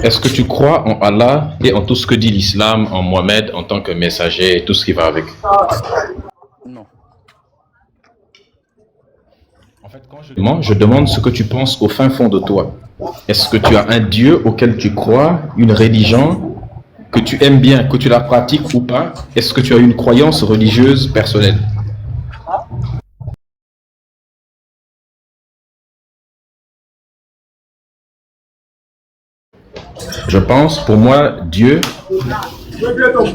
Est-ce que tu crois en Allah et en tout ce que dit l'islam, en Mohamed en tant que messager et tout ce qui va avec? Non. En fait, quand je demande ce que tu penses au fin fond de toi. Est-ce que tu as un Dieu auquel tu crois, une religion que tu aimes bien, que tu la pratiques ou pas? Est-ce que tu as une croyance religieuse personnelle? Je pense, pour moi, Dieu,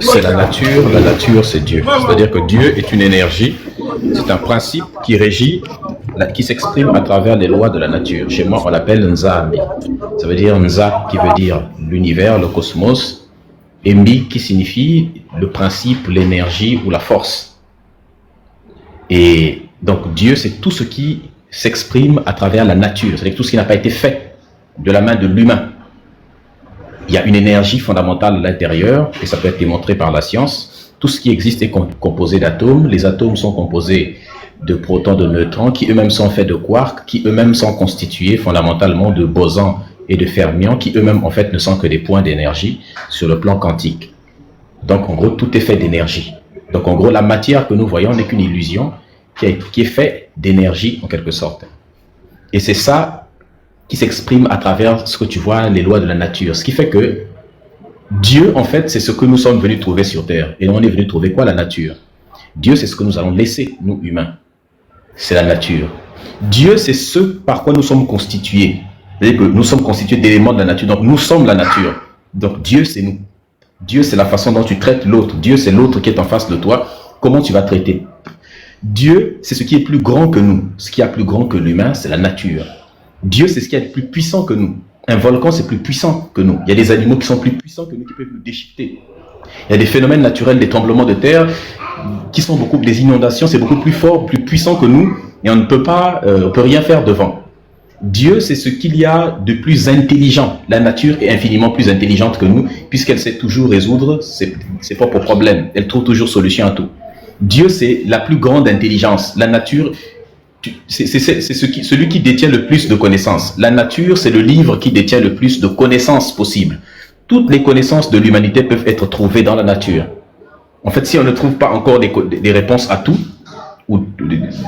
c'est la nature c'est Dieu. C'est-à-dire que Dieu est une énergie, c'est un principe qui régit, qui s'exprime à travers les lois de la nature. Chez moi, on l'appelle Nzambi. Ça veut dire Nza, qui veut dire l'univers, le cosmos, et Mbi, qui signifie le principe, l'énergie ou la force. Et donc, Dieu, c'est tout ce qui s'exprime à travers la nature, c'est-à-dire tout ce qui n'a pas été fait de la main de l'humain. Il y a une énergie fondamentale à l'intérieur, et ça peut être démontré par la science. Tout ce qui existe est composé d'atomes. Les atomes sont composés de protons, de neutrons, qui eux-mêmes sont faits de quarks, qui eux-mêmes sont constitués fondamentalement de bosons et de fermions, qui eux-mêmes en fait ne sont que des points d'énergie sur le plan quantique. Donc en gros, tout est fait d'énergie. Donc en gros, la matière que nous voyons n'est qu'une illusion qui est faite d'énergie en quelque sorte. Et c'est ça qui s'exprime à travers ce que tu vois, les lois de la nature. Ce qui fait que Dieu, en fait, c'est ce que nous sommes venus trouver sur Terre. Et on est venu trouver quoi? La nature. Dieu, c'est ce que nous allons laisser, nous humains. C'est la nature. Dieu, c'est ce par quoi nous sommes constitués. C'est-à-dire que nous sommes constitués d'éléments de la nature. Donc, nous sommes la nature. Donc, Dieu, c'est nous. Dieu, c'est la façon dont tu traites l'autre. Dieu, c'est l'autre qui est en face de toi. Comment tu vas traiter? Dieu, c'est ce qui est plus grand que nous. Ce qui est plus grand que l'humain, c'est la nature. Dieu, c'est ce qui est plus puissant que nous. Un volcan, c'est plus puissant que nous. Il y a des animaux qui sont plus puissants que nous, qui peuvent nous déchiqueter. Il y a des phénomènes naturels, des tremblements de terre, qui sont beaucoup, des inondations, c'est beaucoup plus fort, plus puissant que nous, et on ne peut pas, on peut rien faire devant. Dieu, c'est ce qu'il y a de plus intelligent. La nature est infiniment plus intelligente que nous, puisqu'elle sait toujours résoudre ses propres problèmes. Elle trouve toujours solution à tout. Dieu, c'est la plus grande intelligence. La nature, c'est celui qui détient le plus de connaissances. La nature, c'est le livre qui détient le plus de connaissances possibles. Toutes les connaissances de l'humanité peuvent être trouvées dans la nature. En fait, si on ne trouve pas encore des réponses à tout,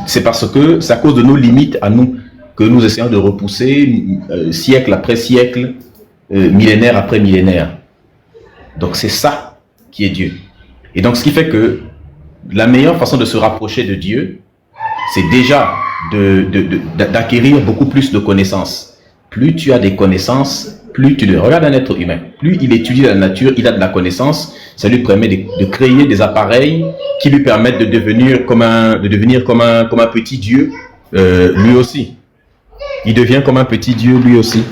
c'est parce que c'est à cause de nos limites à nous que nous essayons de repousser siècle après siècle, millénaire après millénaire. Donc c'est ça qui est Dieu. Et donc ce qui fait que la meilleure façon de se rapprocher de Dieu, c'est déjà d'acquérir beaucoup plus de connaissances. Plus tu as des connaissances, plus tu regardes un être humain, plus il étudie la nature, il a de la connaissance, ça lui permet de créer des appareils qui lui permettent de devenir comme un petit Dieu, lui aussi. Il devient comme un petit Dieu lui aussi.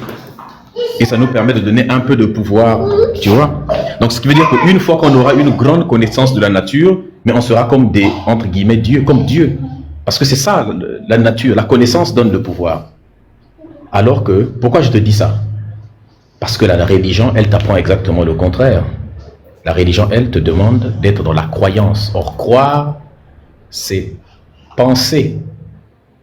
Et ça nous permet de donner un peu de pouvoir, tu vois. Donc ce qui veut dire qu'une fois qu'on aura une grande connaissance de la nature, mais on sera comme des, entre guillemets, dieux, comme Dieu. Parce que c'est ça, la nature, la connaissance donne le pouvoir. Alors que, pourquoi je te dis ça? Parce que la religion, elle t'apprend exactement le contraire. La religion, elle te demande d'être dans la croyance. Or, croire, c'est penser.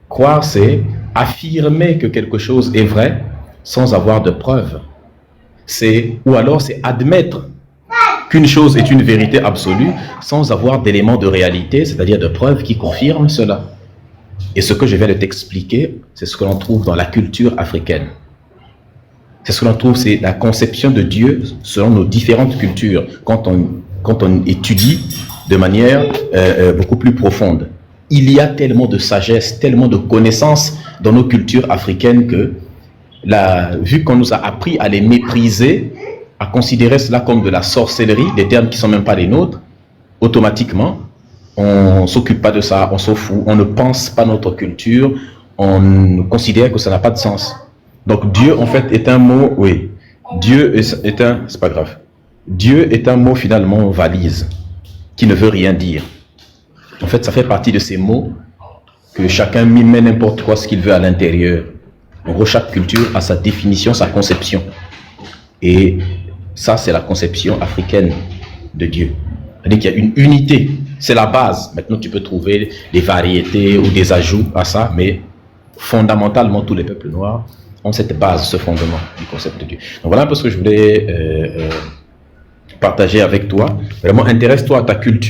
Croire, c'est affirmer que quelque chose est vrai sans avoir de preuves. Ou alors, c'est admettre qu'une chose est une vérité absolue sans avoir d'éléments de réalité, c'est-à-dire de preuves qui confirment cela. Et ce que je viens de t'expliquer, c'est ce que l'on trouve dans la culture africaine. C'est ce que l'on trouve, c'est la conception de Dieu selon nos différentes cultures, quand on étudie de manière beaucoup plus profonde. Il y a tellement de sagesse, tellement de connaissances dans nos cultures africaines que, vu qu'on nous a appris à les mépriser, à considérer cela comme de la sorcellerie, des termes qui ne sont même pas les nôtres, automatiquement, on ne s'occupe pas de ça, on s'en fout, on ne pense pas notre culture, on considère que ça n'a pas de sens. Donc Dieu, en fait, est un mot, oui, Dieu est un, c'est pas grave, Dieu est un mot finalement valise, qui ne veut rien dire. En fait, ça fait partie de ces mots que chacun met n'importe quoi ce qu'il veut à l'intérieur. En gros, chaque culture a sa définition, sa conception. Et ça, c'est la conception africaine de Dieu. C'est-à-dire qu'il y a une unité, c'est la base. Maintenant, tu peux trouver des variétés ou des ajouts à ça, mais fondamentalement, tous les peuples noirs ont cette base, ce fondement du concept de Dieu. Donc voilà un peu ce que je voulais partager avec toi. Vraiment, intéresse-toi à ta culture.